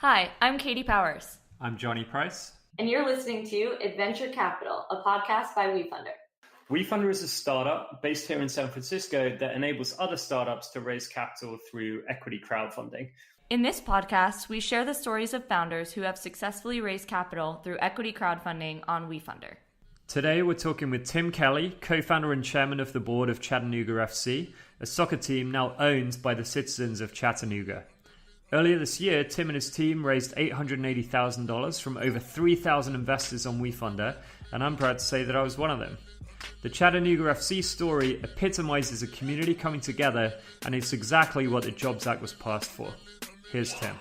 Hi, I'm Katie Powers. I'm Johnny Price. And you're listening to Adventure Capital, a podcast by WeFunder. WeFunder is a startup based here in San Francisco that enables other startups to raise capital through equity crowdfunding. In this podcast, we share the stories of founders who have successfully raised capital through equity crowdfunding on WeFunder. Today, we're talking with Tim Kelly, co-founder and chairman of the board of Chattanooga FC, a soccer team now owned by the citizens of Chattanooga. Earlier this year, Tim and his team raised $880,000 from over 3,000 investors on WeFunder, and I'm proud to say that I was one of them. The Chattanooga FC story epitomizes a community coming together, and it's exactly what the Jobs Act was passed for. Here's Tim.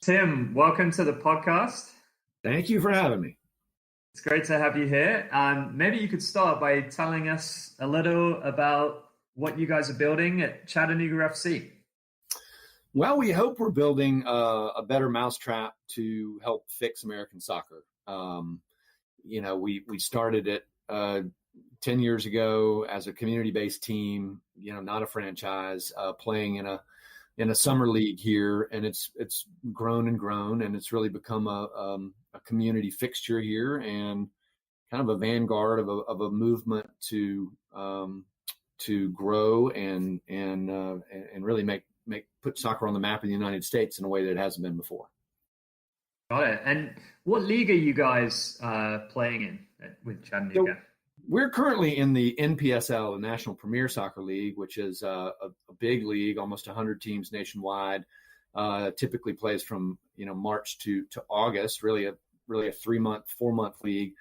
Tim, welcome to the podcast. Thank you for having me. It's great to have you here. Maybe you could start by telling us a little about what you guys are building at Chattanooga FC. Well, we hope we're building a better mousetrap to help fix American soccer. We started it 10 years ago as a community-based team, not a franchise, playing in a summer league here, and it's grown and grown, and it's really become a community fixture here and kind of a vanguard of a movement to grow and really put soccer on the map in the United States in a way that it hasn't been before. Got it. And what league are you guys playing in with Chattanooga? So we're currently in the NPSL, the National Premier Soccer League, which is a big league, almost 100 teams nationwide. Typically plays from March to August. Really a 4-month league.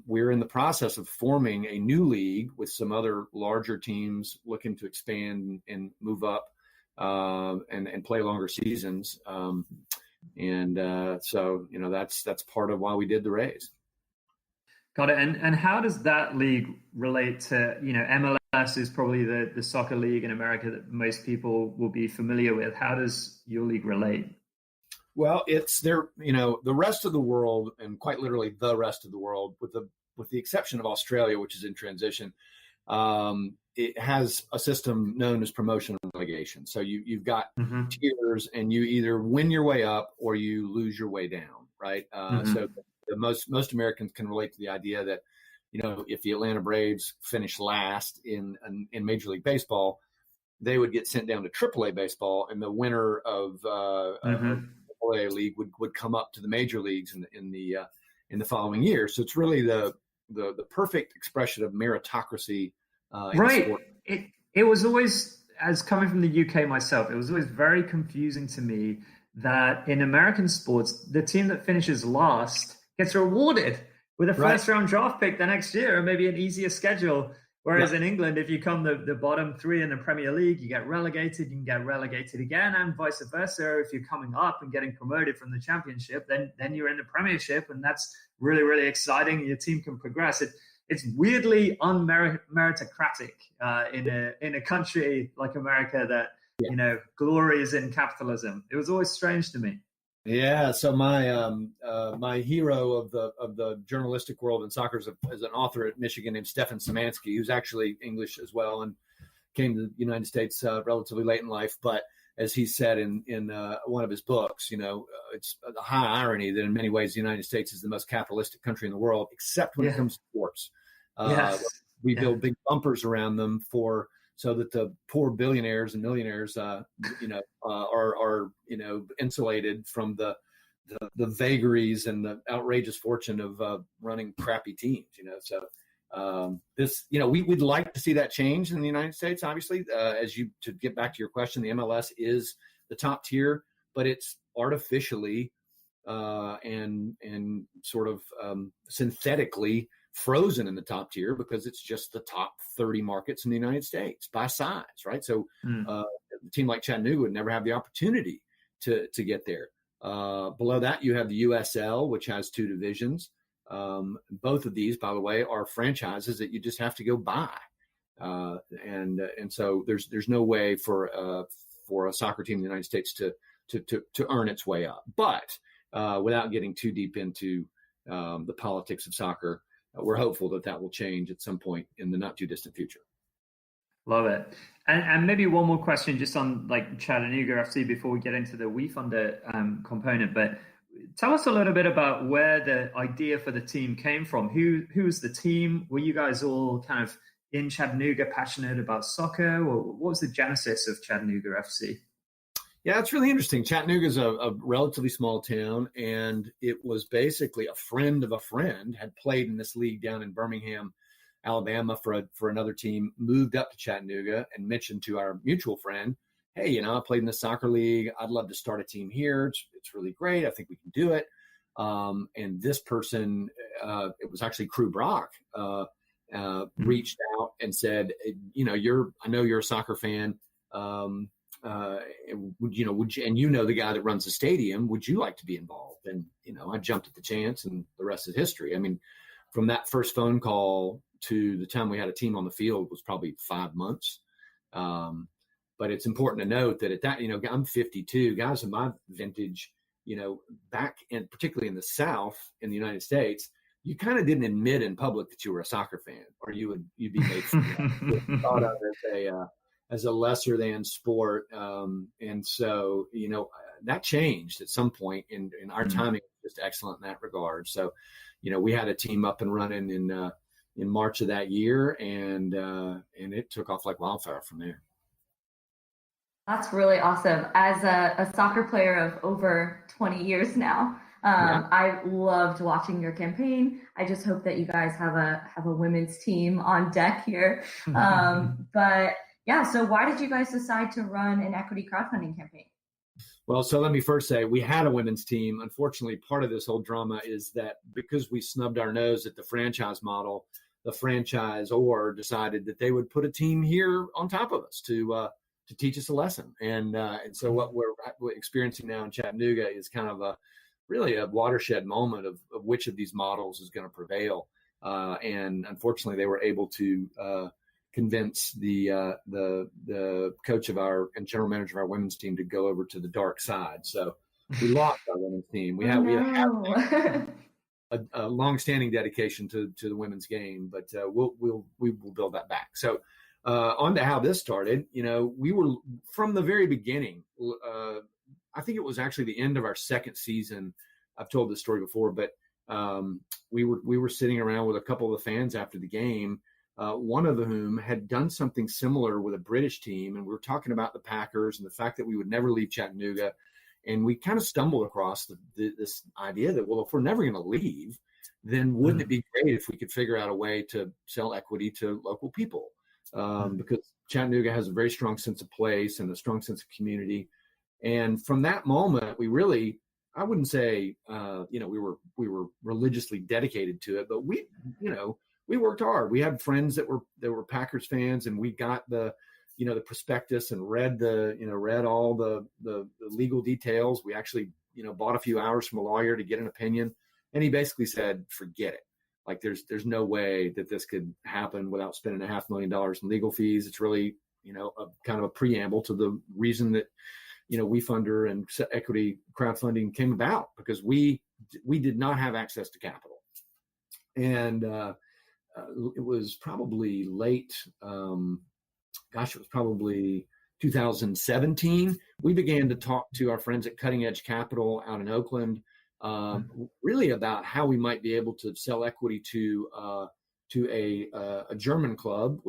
We're in the process of forming a new league with some other larger teams looking to expand and move up and play longer seasons. So that's part of why we did the raise. Got it. And how does that league relate to, MLS is probably the soccer league in America that most people will be familiar with. How does your league relate? Well, it's there, the rest of the world, and quite literally the rest of the world, with the exception of Australia, which is in transition, it has a system known as promotion and relegation. So you've got tiers, and you either win your way up or you lose your way down, right? So most Americans can relate to the idea that, if the Atlanta Braves finish last in Major League Baseball, they would get sent down to AAA baseball, and the winner of AAA league would come up to the major leagues in the following year. So it's really the perfect expression of meritocracy. Right. It was always, as coming from the UK myself, it was always very confusing to me that in American sports, the team that finishes last gets rewarded with a first-round draft pick the next year, or maybe an easier schedule. Whereas in England, if you come the bottom three in the Premier League, you get relegated, you can get relegated again, and vice versa. If you're coming up and getting promoted from the Championship, then you're in the Premiership, and that's really, really exciting. Your team can progress. It's weirdly unmeritocratic in a country like America that glories in capitalism. It was always strange to me. Yeah, so my hero of the journalistic world in soccer is an author at Michigan named Stefan Szymanski, who's actually English as well and came to the United States relatively late in life. But as he said in one of his books, it's a high irony that in many ways the United States is the most capitalistic country in the world, except when it comes to sports. We build big bumpers around them so that the poor billionaires and millionaires, are insulated from the vagaries and the outrageous fortune of running crappy teams. We'd like to see that change in the United States. Obviously, to get back to your question, the MLS is the top tier, but it's artificially and sort of synthetically frozen in the top tier because it's just the top 30 markets in the United States by size, right? So a team like Chattanooga would never have the opportunity to get there. Below that, you have the USL, which has 2 divisions. Both of these, by the way, are franchises that you just have to go buy. And so there's no way for a soccer team in the United States to earn its way up. But without getting too deep into the politics of soccer. We're hopeful that will change at some point in the not too distant future. Love it. And maybe one more question just on like Chattanooga FC before we get into the WeFunder component. But tell us a little bit about where the idea for the team came from. Who's the team? Were you guys all kind of in Chattanooga passionate about soccer? Or what was the genesis of Chattanooga FC? Yeah, it's really interesting. Chattanooga is a relatively small town, and it was basically a friend of a friend had played in this league down in Birmingham, Alabama for another team, moved up to Chattanooga and mentioned to our mutual friend, hey, I played in the soccer league. I'd love to start a team here. It's really great. I think we can do it. And this person, it was actually Crew Brock, reached out and said, I know you're a soccer fan. Would you, and the guy that runs the stadium, would you like to be involved? And, I jumped at the chance, and the rest is history. I mean, from that first phone call to the time we had a team on the field was probably 5 months. But it's important to note that at that, I'm 52, guys in my vintage, back in, particularly in the South in the United States, you kind of didn't admit in public that you were a soccer fan, or you'd be made thought of as a lesser than sport. And so, that changed at some point, and our timing was just excellent in that regard. So, we had a team up and running in March of that year, and it took off like wildfire from there. That's really awesome. As a soccer player of over 20 years now, I loved watching your campaign. I just hope that you guys have a women's team on deck here. But yeah, so why did you guys decide to run an equity crowdfunding campaign? Well, so let me first say we had a women's team. Unfortunately, part of this whole drama is that because we snubbed our nose at the franchise model, the franchisor decided that they would put a team here on top of us to teach us a lesson. And so what we're experiencing now in Chattanooga is kind of really a watershed moment of which of these models is going to prevail. And unfortunately, they were able to convince the coach of and general manager of our women's team to go over to the dark side. So we lost our women's team. We had a long-standing dedication to the women's game, but we will build that back. So on to how this started. We were from the very beginning. I think it was actually the end of our second season. I've told this story before, but we were sitting around with a couple of the fans after the game. One of whom had done something similar with a British team, and we were talking about the Packers and the fact that we would never leave Chattanooga. And we kind of stumbled across this idea that, well, if we're never going to leave, then wouldn't it be great if we could figure out a way to sell equity to local people? Because Chattanooga has a very strong sense of place and a strong sense of community. And from that moment, we really, I wouldn't say, we were religiously dedicated to it, but we worked hard. We had friends that were Packers fans, and we got the prospectus and read all the legal details. We actually, bought a few hours from a lawyer to get an opinion, and he basically said, forget it. Like there's no way that this could happen without spending $500,000 in legal fees. It's really, a kind of a preamble to the reason that, WeFunder and equity crowdfunding came about, because we did not have access to capital. And it was probably late, it was probably 2017. We began to talk to our friends at Cutting Edge Capital out in Oakland, really about how we might be able to sell equity to a German club,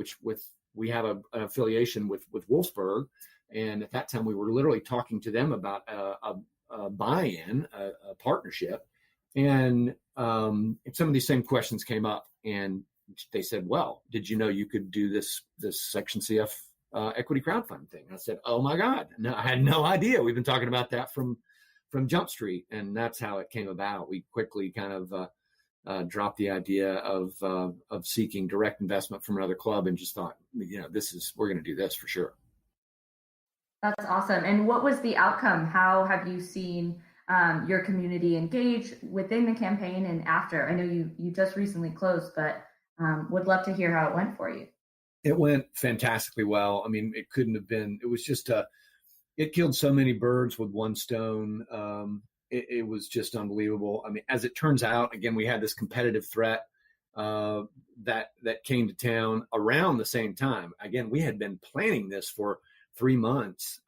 we have an affiliation with Wolfsburg. And at that time, we were literally talking to them about a buy-in, a partnership. And some of these same questions came up, and they said, well, did you know you could do this Section CF equity crowdfunding thing? I said, oh my God, no, I had no idea. We've been talking about that from Jump Street, and that's how it came about. We quickly kind of dropped the idea of seeking direct investment from another club, and just thought, we're going to do this for sure. That's awesome. And what was the outcome? How have you seen your community engage within the campaign and after? I know you just recently closed, but would love to hear how it went for you. It went fantastically well. I mean, it couldn't have been, it was just it killed so many birds with one stone. it was just unbelievable. I mean, as it turns out, again, we had this competitive threat that came to town around the same time. Again, we had been planning this for 3 months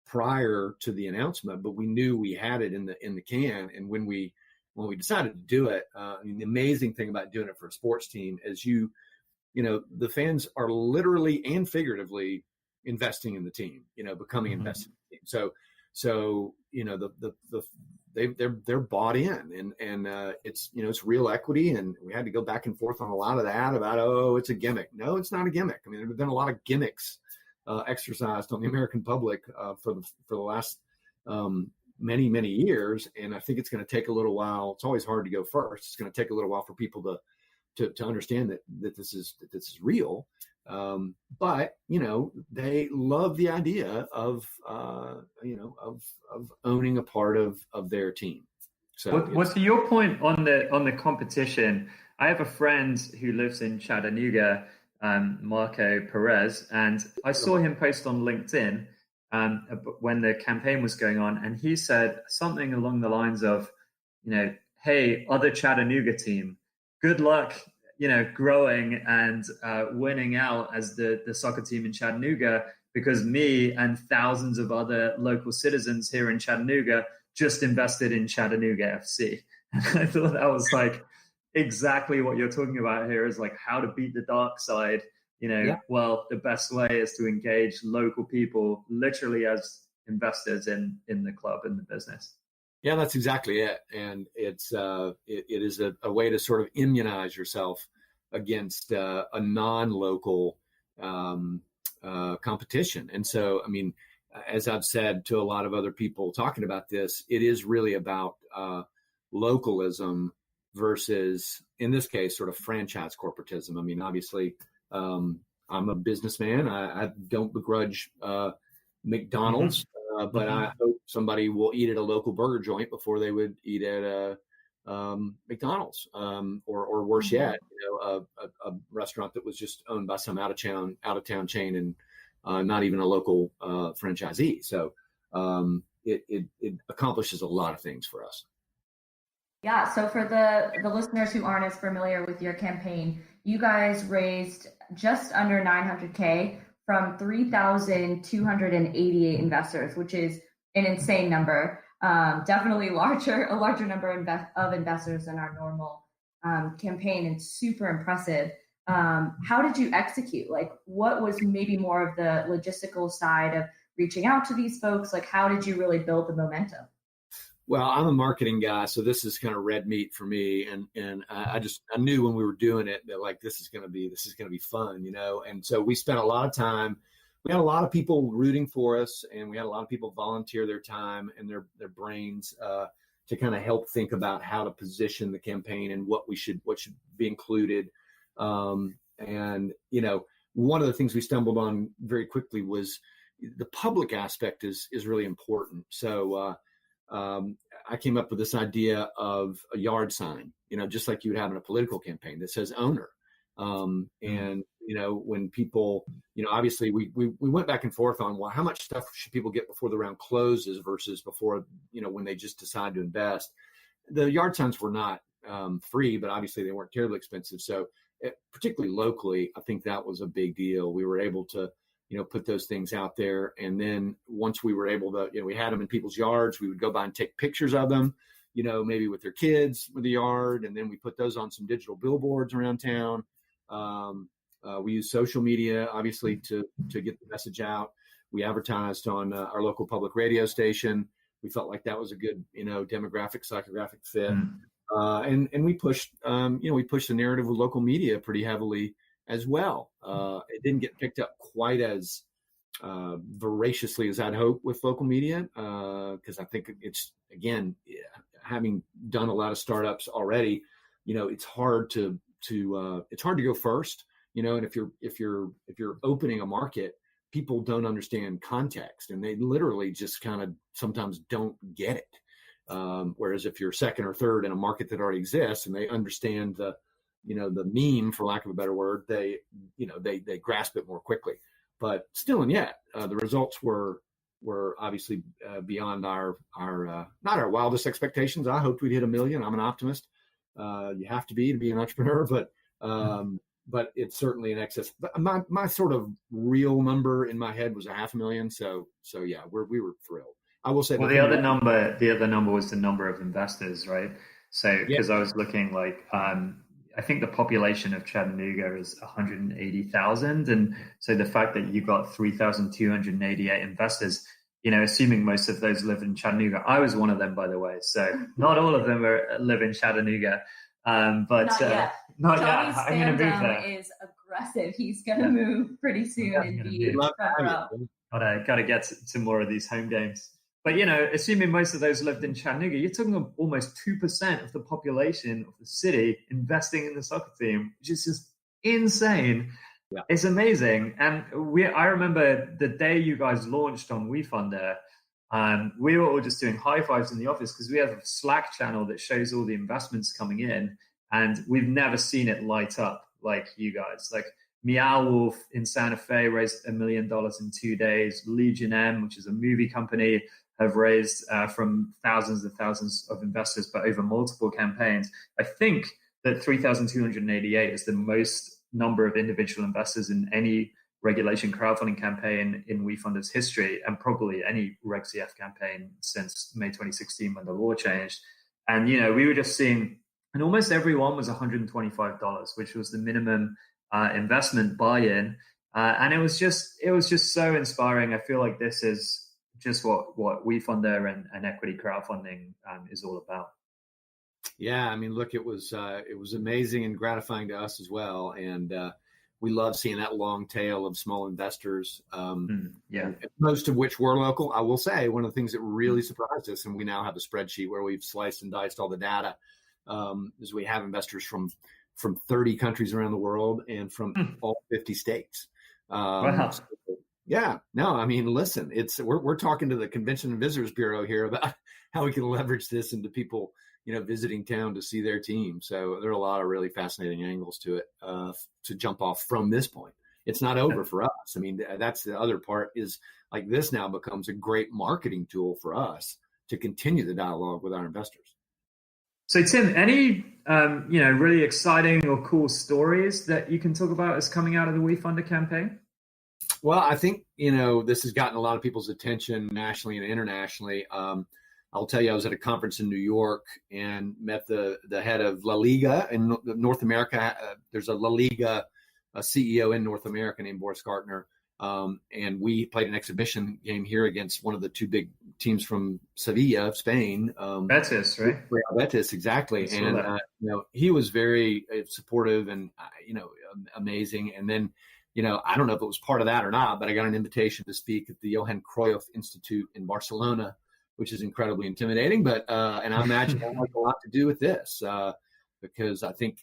prior to the announcement, but we knew we had it in the can. And when we decided to do it, I mean, the amazing thing about doing it for a sports team is the fans are literally and figuratively investing in the team, becoming invested in the team. So they're bought in, and it's real equity. And we had to go back and forth on a lot of that about, it's a gimmick. No, it's not a gimmick. I mean, there've been a lot of gimmicks exercised on the American public for the last many years, and I think it's going to take a little while. It's always hard to go first. It's going to take a little while for people to understand that this is real. But they love the idea of owning a part of their team. So what's your point on the competition? I have a friend who lives in Chattanooga, Marco Perez, and I saw him post on LinkedIn when the campaign was going on, and he said something along the lines of, hey, other Chattanooga team, good luck, growing and winning out as the soccer team in Chattanooga, because me and thousands of other local citizens here in Chattanooga just invested in Chattanooga FC. And I thought that was like exactly what you're talking about here, is like how to beat the dark side. Well, the best way is to engage local people literally as investors in the club, in the business. Yeah, that's exactly it. And it is a way to sort of immunize yourself against a non-local competition. And so, I mean, as I've said to a lot of other people talking about this, it is really about localism versus, in this case, sort of franchise corporatism. I mean, obviously, I'm a businessman. I don't begrudge McDonald's, but I hope somebody will eat at a local burger joint before they would eat at a McDonald's, or worse yet, a restaurant that was just owned by some out of town chain and not even a local franchisee. So it accomplishes a lot of things for us. Yeah. So for the listeners who aren't as familiar with your campaign, you guys raised just under 900K from 3,288 investors, which is an insane number. Definitely a larger number of investors than our normal campaign, and super impressive. How did you execute? Like, what was maybe more of the logistical side of reaching out to these folks? Like, how did you really build the momentum? Well, I'm a marketing guy, so this is kind of red meat for me, and I knew when we were doing it that like this is going to be fun, And so we spent a lot of time. We had a lot of people rooting for us, and we had a lot of people volunteer their time and their brains to kind of help think about how to position the campaign and what should be included. And one of the things we stumbled on very quickly was the public aspect is really important. So I came up with this idea of a yard sign, just like you would have in a political campaign, that says owner. And when people, obviously we went back and forth on, well, how much stuff should people get before the round closes versus before, when they just decide to invest. The yard signs were not free, but obviously they weren't terribly expensive. So particularly locally, I think that was a big deal. We were able to, put those things out there. And then once we were able to, we had them in people's yards, we would go by and take pictures of them, maybe with their kids with the yard. And then we put those on some digital billboards around town. We use social media, obviously, to get the message out. We advertised on our local public radio station. We felt like that was a good, demographic, psychographic fit. And we pushed, the narrative with local media pretty heavily as well. It didn't get picked up quite as voraciously as I'd hoped with local media, because I think it's, again, having done a lot of startups already, it's hard to go first, and if you're opening a market, people don't understand context, and they literally just kind of sometimes don't get it. Whereas if you're second or third in a market that already exists and they understand the meme, for lack of a better word, they grasp it more quickly. But still and yet, the results were were obviously beyond our not our wildest expectations. I hoped we'd hit 1 million. I'm an optimist. You have to be an entrepreneur, but it's certainly in excess. But my sort of real number in my head was 500,000. So yeah, we were thrilled. I will say. Well, the other number was the number of investors, right? So because I was looking I think the population of Chattanooga is 180,000, and so the fact that you got 3,288 investors, assuming most of those live in Chattanooga. I was one of them, by the way. So not all of them live in Chattanooga, but not yet. Not Tony's yet. I'm going to move there. Is aggressive. He's going to move pretty soon and be front row. Gotta get to more of these home games. But, assuming most of those lived in Chattanooga, you're talking about almost 2% of the population of the city investing in the soccer team, which is just insane. Yeah. It's amazing. And I remember the day you guys launched on WeFunder, we were all just doing high fives in the office because we have a Slack channel that shows all the investments coming in. And we've never seen it light up like you guys. Like Meow Wolf in Santa Fe raised $1 million in 2 days. Legion M, which is a movie company, have raised from thousands of investors, but over multiple campaigns. I think that 3,288 is the most number of individual investors in any regulation crowdfunding campaign in WeFunder's history, and probably any Reg CF campaign since May 2016 when the law changed. And, we were just seeing, and almost everyone was $125, which was the minimum investment buy-in. And it was just so inspiring. I feel like this is just what WeFunder and equity crowdfunding is all about. Yeah, I mean, look, it was amazing and gratifying to us as well, and we love seeing that long tail of small investors. Most of which were local. I will say one of the things that really surprised us, and we now have a spreadsheet where we've sliced and diced all the data, is we have investors from 30 countries around the world and from all 50 states. Wow. Yeah, no, I mean, listen, we're talking to the Convention and Visitors Bureau here about how we can leverage this into people, visiting town to see their team. So there are a lot of really fascinating angles to it to jump off from this point. It's not over for us. I mean, that's the other part is like this now becomes a great marketing tool for us to continue the dialogue with our investors. So Tim, any really exciting or cool stories that you can talk about as coming out of the WeFunder campaign? Well, I think, this has gotten a lot of people's attention nationally and internationally. I'll tell you, I was at a conference in New York and met the head of La Liga in North America. There's a La Liga CEO in North America named Boris Gartner. And we played an exhibition game here against one of the two big teams from Sevilla, Spain. Betis, right? Betis, exactly. And, he was very supportive and, amazing. And then, I don't know if it was part of that or not, but I got an invitation to speak at the Johan Cruyff Institute in Barcelona, which is incredibly intimidating. But and I imagine that has a lot to do with this because I think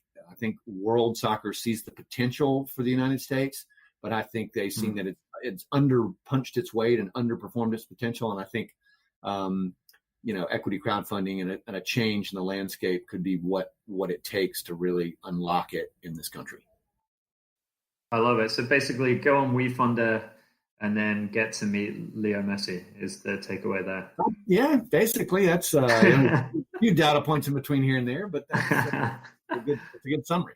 world soccer sees the potential for the United States, but I think they've seen that it's underpunched its weight and underperformed its potential. And I think equity crowdfunding and a change in the landscape could be what it takes to really unlock it in this country. I love it. So basically go on WeFunder and then get to meet Leo Messi is the takeaway there. Yeah, basically that's a few data points in between here and there, but that's a good summary.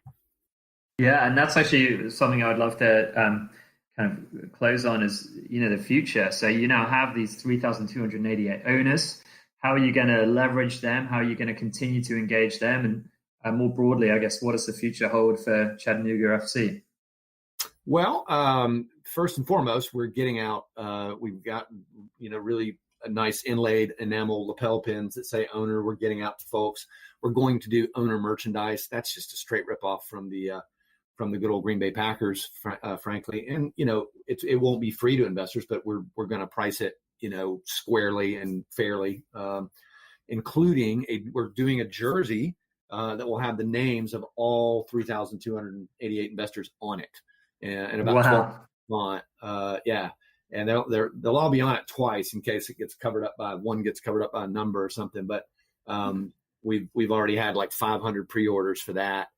Yeah, and that's actually something I would love to kind of close on is, the future. So you now have these 3,288 owners. How are you going to leverage them? How are you going to continue to engage them? And more broadly, I guess, what does the future hold for Chattanooga FC? Well, first and foremost, we're getting out. We've got, really a nice inlaid enamel lapel pins that say owner. We're getting out to folks. We're going to do owner merchandise. That's just a straight ripoff from the good old Green Bay Packers, frankly. And, it won't be free to investors, but we're going to price it, squarely and fairly, including we're doing a jersey that will have the names of all 3,288 investors on it. And about 12 font. And they'll all be on it twice in case it gets covered up by a number or something. But we've already had like 500 pre-orders for that.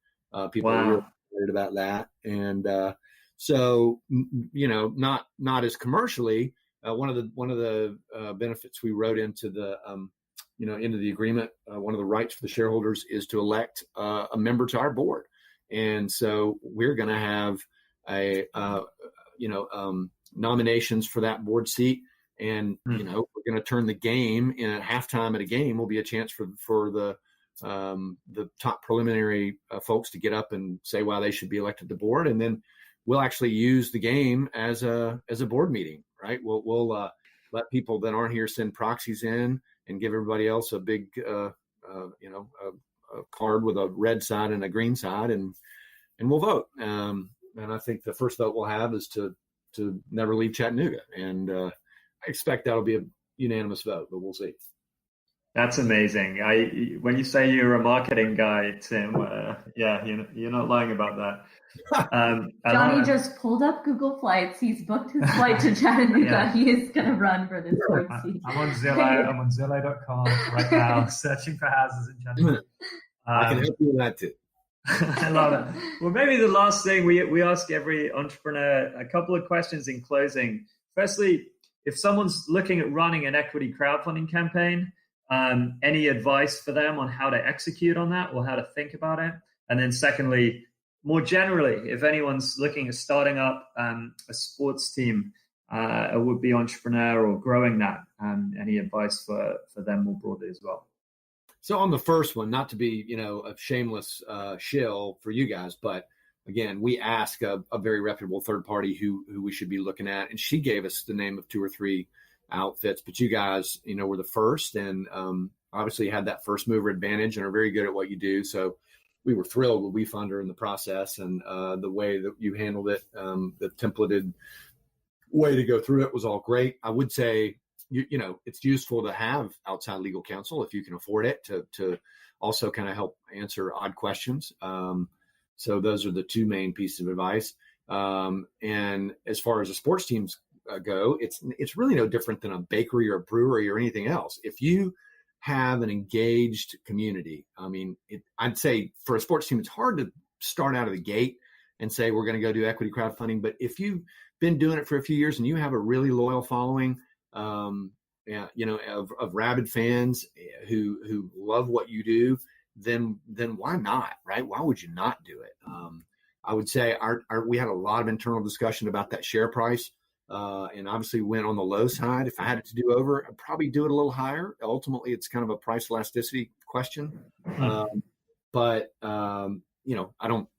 People are really excited about that. And so not as commercially, one of the benefits we wrote into the into the agreement, one of the rights for the shareholders is to elect a member to our board, and so we're going to have nominations for that board seat, and we're going to turn the game in at halftime at a game will be a chance for the top preliminary folks to get up and say why they should be elected to the board, and then we'll actually use the game as a board meeting, right? We'll let people that aren't here send proxies in and give everybody else a big a card with a red side and a green side, and we'll vote. And I think the first vote we'll have is to never leave Chattanooga, and I expect that'll be a unanimous vote, but we'll see. That's amazing. When you say you're a marketing guy, Tim, you're not lying about that. Johnny just pulled up Google Flights. He's booked his flight to Chattanooga. Yeah. He is going to run for this board seat. I'm on Zillow. I'm on Zillow.com right now, searching for houses in Chattanooga. I can help you with that too. I love it. Well, maybe the last thing we ask every entrepreneur a couple of questions in closing. Firstly, if someone's looking at running an equity crowdfunding campaign, any advice for them on how to execute on that or how to think about it? And then secondly, more generally, if anyone's looking at starting up a sports team, a would-be entrepreneur or growing that, any advice for them more broadly as well? So on the first one, not to be, a shameless shill for you guys, but again, we ask a very reputable third party who we should be looking at, and she gave us the name of 2 or 3 outfits, but you guys, were the first, and obviously had that first mover advantage and are very good at what you do. So we were thrilled with WeFunder in the process, and the way that you handled it, the templated way to go through it was all great. I would say, it's useful to have outside legal counsel if you can afford it to also kind of help answer odd questions. So those are the 2 main pieces of advice. And as far as the sports teams go, it's really no different than a bakery or a brewery or anything else. If you have an engaged community, I'd say for a sports team, it's hard to start out of the gate and say, we're going to go do equity crowdfunding. But if you've been doing it for a few years and you have a really loyal following, of rabid fans who love what you do, then why not, right? Why would you not do it? I would say we had a lot of internal discussion about that share price. And obviously went on the low side. If I had it to do over, I'd probably do it a little higher. Ultimately, it's kind of a price elasticity question. But I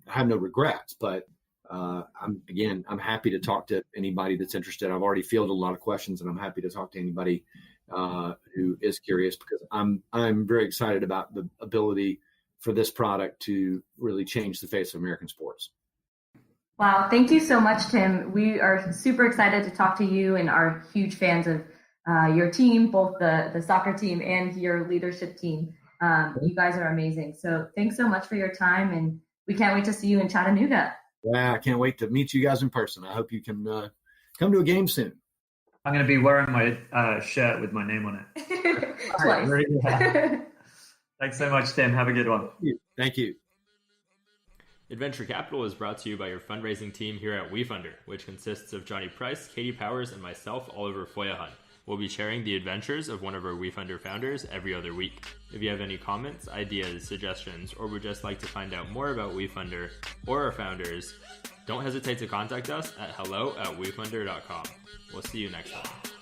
have no regrets, but I'm happy to talk to anybody that's interested. I've already fielded a lot of questions, and I'm happy to talk to anybody who is curious, because I'm very excited about the ability for this product to really change the face of American sports. Wow. Thank you so much, Tim. We are super excited to talk to you and are huge fans of your team, both the soccer team and your leadership team. You guys are amazing. So thanks so much for your time, and we can't wait to see you in Chattanooga. Yeah, I can't wait to meet you guys in person. I hope you can come to a game soon. I'm going to be wearing my shirt with my name on it. Twice. Thanks so much, Tim. Have a good one. Thank you. Adventure Capital is brought to you by your fundraising team here at WeFunder, which consists of Johnny Price, Katie Powers, and myself, Oliver Foyahan. We'll be sharing the adventures of one of our WeFunder founders every other week. If you have any comments, ideas, suggestions, or would just like to find out more about WeFunder or our founders, don't hesitate to contact us at hello@wefunder.com. We'll see you next time.